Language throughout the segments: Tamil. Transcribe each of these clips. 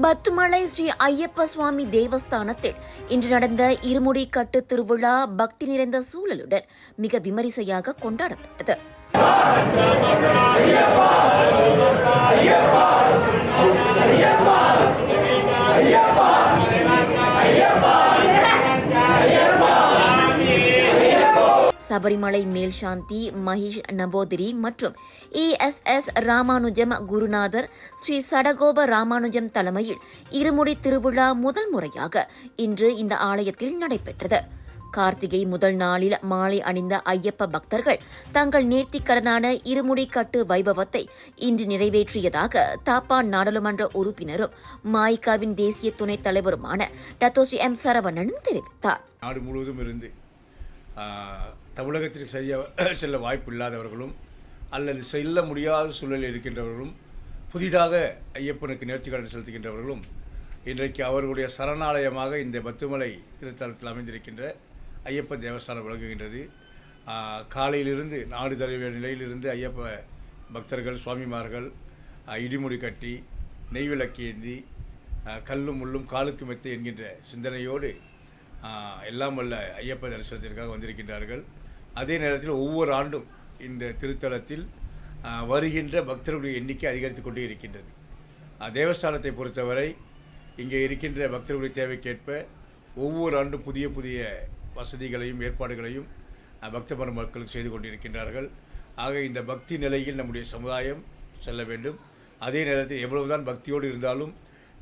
பத்துமலை ஸ்ரீ ஐயப்ப சுவாமி தேவஸ்தானத்தில் இன்று நடந்த இருமுடி கட்டு திருவிழா பக்தி நிறைந்த சூழலுடன் மிக விமரிசையாக கொண்டாடப்பட்டது. சபரிமலை மேல்சாந்தி மஹிஷ் நம்போதிரி மற்றும் ESS ராமானுஜம் குருநாதர் ஸ்ரீ சடகோப ராமானுஜம் தலைமையில் இருமுடி திருவிழா முதல் முறையாக இன்று இந்த ஆலயத்தில் நடைபெற்றது. கார்த்திகை முதல் நாளில் மாலை அணிந்த ஐயப்ப பக்தர்கள் தங்கள் நேர்த்திக்கடனான இருமுடி கட்டு வைபவத்தை இன்று நிறைவேற்றியதாக தாப்பா நாடாளுமன்ற உறுப்பினரும் மாய்காவின் தேசிய துணைத் தலைவருமான டத்தோஸ்ரீ M. சரவணன் தெரிவித்தார். நாடு முழுவதும் இருந்து தமிழகத்திற்கு சரியாக செல்ல வாய்ப்பு இல்லாதவர்களும் அல்லது செல்ல முடியாத சூழலில் இருக்கின்றவர்களும் புதிதாக ஐயப்பனுக்கு நேர்த்திக்கடன் செலுத்துகின்றவர்களும் இன்றைக்கு அவர்களுடைய சரணாலயமாக இந்த பத்துமலை திருத்தலத்தில் அமைந்திருக்கின்ற ஐயப்ப தேவஸ்தானம் விளங்குகின்றது. காலையிலிருந்து நாடு தழுவிய நிலையிலிருந்து ஐயப்ப பக்தர்கள் சுவாமிமார்கள் இடிமுடி கட்டி நெய்விளக்கேந்தி கல்லும் முள்ளும் காலுக்கு மெத்தை என்கின்ற சிந்தனையோடு எல்லாம் வல்ல ஐயப்ப தரிசனத்திற்காக வந்திருக்கின்றார்கள். அதே நேரத்தில் ஒவ்வொரு ஆண்டும் இந்த திருத்தலத்தில் வருகின்ற பக்தர்களுடைய எண்ணிக்கை அதிகரித்து கொண்டே இருக்கின்றது. தேவஸ்தானத்தை பொறுத்தவரை இங்கே இருக்கின்ற பக்தர்களுடைய தேவைக்கேற்ப ஒவ்வொரு ஆண்டும் புதிய புதிய வசதிகளையும் ஏற்பாடுகளையும் பக்த பெருமக்களுக்கு செய்து கொண்டிருக்கின்றார்கள். ஆக இந்த பக்தி நிலையில் நம்முடைய சமுதாயம் செல்ல வேண்டும். அதே நேரத்தில் எவ்வளவுதான் பக்தியோடு இருந்தாலும்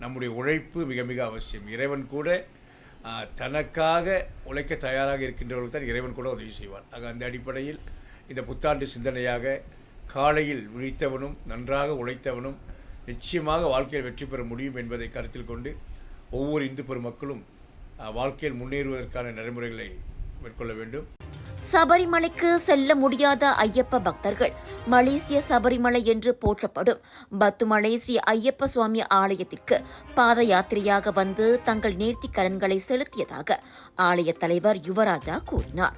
நம்முடைய உழைப்பு மிக மிக அவசியம். இறைவன் கூட தனக்காக உழைக்க தயாராக இருக்கின்றவர்கள் தான் இறைவன் கூட உதவி செய்வார். ஆக அந்த அடிப்படையில் இந்த புத்தாண்டு சிந்தனையாக காலையில் விழித்தவனும் நன்றாக உழைத்தவனும் நிச்சயமாக வாழ்க்கையில் வெற்றி பெற முடியும் என்பதை கருத்தில் கொண்டு ஒவ்வொரு இந்து பெருமக்களும் வாழ்க்கையில் முன்னேறுவதற்கான நடைமுறைகளை மேற்கொள்ள வேண்டும். சபரிமலைக்கு செல்ல முடியாத ஐயப்ப பக்தர்கள் மலேசிய சபரிமலை என்று போற்றப்படும் பத்துமலை ஸ்ரீ ஐயப்ப சுவாமி ஆலயத்திற்கு பாத யாத்திரையாக வந்து தங்கள் நேர்த்திக் கடன்களை செலுத்தியதாக ஆலய தலைவர் யுவராஜா கூறினார்.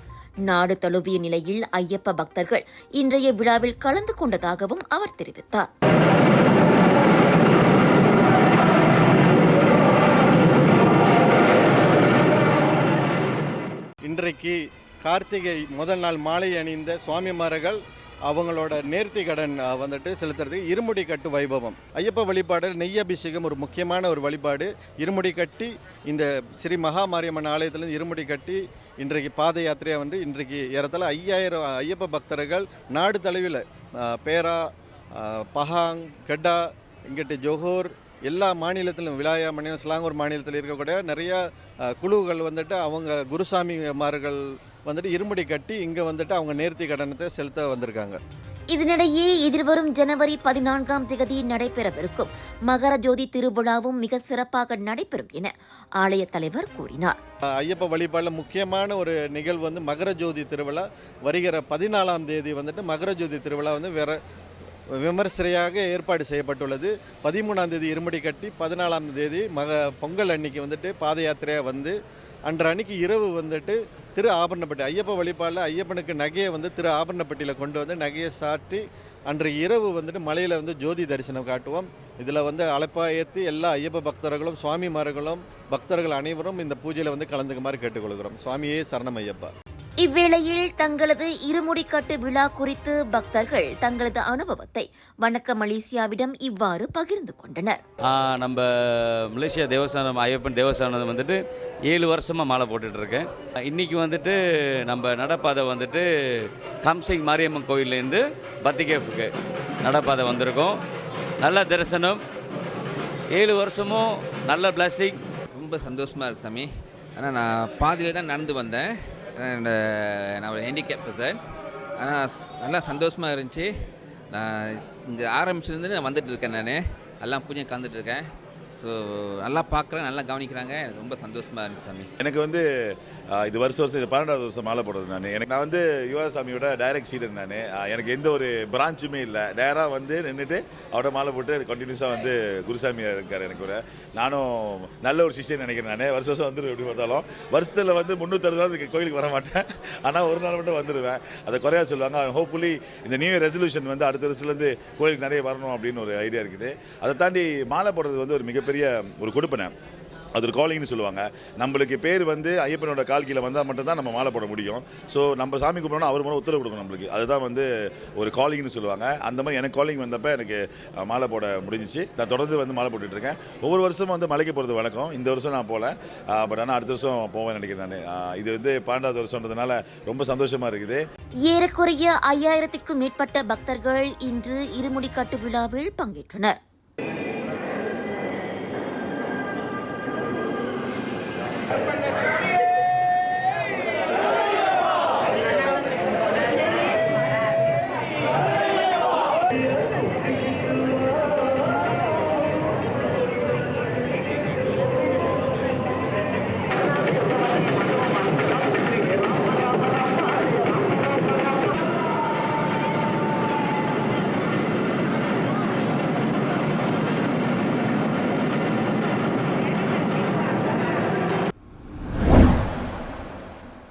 நாடு தழுவிய நிலையில் ஐயப்ப பக்தர்கள் இன்றைய விழாவில் கலந்து கொண்டதாகவும் அவர் தெரிவித்தார். இன்றைக்கு கார்த்திகை முதல் நாள் மாலை அணிந்த சுவாமிமார்கள் அவங்களோட நேர்த்தி கடன் வந்துட்டு செலுத்துறதுக்கு இருமுடி கட்டு வைபவம். ஐயப்ப வழிபாடு நெய் அபிஷேகம் ஒரு முக்கியமான ஒரு வழிபாடு. இருமுடி கட்டி இந்த ஸ்ரீ மகா மாரியம்மன் ஆலயத்திலேருந்து இருமுடி கட்டி இன்றைக்கு பாத யாத்திரையாக வந்து இன்றைக்கு ஏறத்தாழ 5000 ஐயப்ப பக்தர்கள் நாடு தழுவில் பேரா, பஹாங், கெட்டா, இங்கிட்டு ஜோஹோர் எல்லா மாநிலத்திலும் விலாயா மாநிலம் ஸ்லாங்கூர் மாநிலத்தில் இருக்கக்கூடிய நிறையா குழுக்கள் வந்துட்டு அவங்க குருசாமிமார்கள் வந்துட்டு இருமுடி கட்டி இங்கே வந்துட்டு அவங்க நேர்த்தி கடனத்தை செலுத்த வந்திருக்காங்க. இதனிடையே எதிர்வரும் ஜனவரி 14 நடைபெறவிருக்கும் மகர ஜோதி திருவிழாவும் மிக சிறப்பாக நடைபெறும் என ஆலய தலைவர் கூறினார். ஐயப்ப வழிபாடில் முக்கியமான ஒரு நிகழ்வு வந்து மகர ஜோதி திருவிழா. வருகிற 14ஆம் தேதி வந்துட்டு மகர ஜோதி திருவிழா வந்து வேற விமர்சையாக ஏற்பாடு செய்யப்பட்டுள்ளது. 13ஆம் தேதி இருமுடி கட்டி 14ஆம் தேதி பொங்கல் அன்னைக்கு வந்துட்டு பாத யாத்திரையாக வந்து அன்று அன்னைக்கு இரவு வந்துட்டு திரு ஆபரணப்பட்டி ஐயப்ப வழிபாடில் ஐயப்பனுக்கு நகையை வந்து திரு ஆபரணப்பட்டியில் கொண்டு வந்து நகையை சாட்டி அன்று இரவு வந்துட்டு மலையில் வந்து ஜோதி தரிசனம் காட்டுவோம். இதில் வந்து அழைப்பாக ஏற்றி எல்லா ஐயப்ப பக்தர்களும் சுவாமிமார்களும் பக்தர்கள் அனைவரும் இந்த பூஜையில் வந்து கலந்துக்குமாறு கேட்டுக்கொள்கிறோம். சுவாமியே சரணம் ஐயப்பா. இவ்வேளையில் தங்களது இருமுடிக்கட்டு விழா குறித்து பக்தர்கள் தங்களது அனுபவத்தை வணக்க மலேசியாவிடம் இவ்வாறு பகிர்ந்து கொண்டனர். நம்ம மலேசியா தேவஸ்தானம் ஐயப்பன் தேவஸ்தானம் வந்துட்டு 7 வருஷமாக மாலை போட்டுட்டு இருக்கேன். இன்றைக்கி வந்துட்டு நம்ம நடப்பாதை வந்துட்டு காம்சிங் மாரியம்மன் கோயிலேருந்து பத்திகேஃபுக்கு நடப்பாதை வந்திருக்கோம். நல்ல தரிசனம், 7 வருஷமும் நல்ல பிளஸிங். ரொம்ப சந்தோஷமாக இருக்குது சாமி. ஆனால் நான் பாதியில் தான் நடந்து வந்தேன். நான் ஒரு ஹேண்டிகேப் பர்சன். ஆனால் நல்லா சந்தோஷமாக இருந்துச்சு. நான் இங்கே ஆரம்பிச்சிருந்து நான் வந்துட்டுருக்கேன். நான் எல்லாம் பூஜை கலந்துட்டுருக்கேன். ஸோ நல்லா பார்க்குறேன், நல்லா கவனிக்கிறாங்க. எனக்கு ரொம்ப சந்தோஷமாக இருந்துச்சு சாமி. எனக்கு வந்து இது வருஷம் இது 12வது வருஷம் மாலை போடுறது. நான் வந்து யுவா சாமியோட டைரக்ட் சீடர். எனக்கு எந்த ஒரு பிரான்ச்சுமே இல்லை. நேராக வந்து நின்றுட்டு அவரோட மாலை போட்டு கண்டினியூஸாக வந்து குருசாமியாக இருக்கார். எனக்கு ஒரு நானும் நல்ல ஒரு சிஷ்யன் நினைக்கிறேன். வருஷம் வந்துடும். எப்படி பார்த்தாலும் வருஷத்தில் வந்து 360 நாள் கோயிலுக்கு வர மாட்டேன். ஆனால் ஒரு நாள் மட்டும் வந்துடுவேன். அதை குறையா சொல்லுவாங்க. ஹோப்ஃபுல்லி இந்த நியூ ரெசல்யூஷன் வந்து அடுத்த வருஷத்துலேருந்து கோயிலுக்கு நிறைய வரணும் அப்படின்னு ஒரு ஐடியா இருக்குது. அதை தாண்டி மாலை போடுறது வந்து ஒரு மிகப்பெரிய மிகப்பெரிய ஒரு கொடுப்பனை. அது ஒரு காலிங்னு சொல்லுவாங்க. நம்மளுக்கு பேர் வந்து ஐயப்பனோட கால் கீழே வந்தால் மட்டும்தான் நம்ம மாலை போட முடியும். ஸோ நம்ம சாமி கும்பிடணும், அவர் மூலம் உத்தரவு கொடுக்கணும் நம்மளுக்கு. அதுதான் வந்து ஒரு காலிங்னு சொல்லுவாங்க. அந்த மாதிரி எனக்கு காலிங் வந்தப்போ எனக்கு மாலை போட முடிஞ்சிச்சு. நான் தொடர்ந்து வந்து மாலை போட்டுட்ருக்கேன். ஒவ்வொரு வருஷமும் வந்து மலைக்கு போகிறது வழக்கம். இந்த வருஷம் நான் போகல, பட் ஆனால் அடுத்த வருஷம் போவேன் நினைக்கிறேன் நான். இது வந்து 12வது வருஷன்றதுனால ரொம்ப சந்தோஷமாக இருக்குது. ஏறக்குறைய 5000க்கும் மேற்பட்ட பக்தர்கள் இன்று இருமுடி கட்டு விழாவில் பங்கேற்றனர்.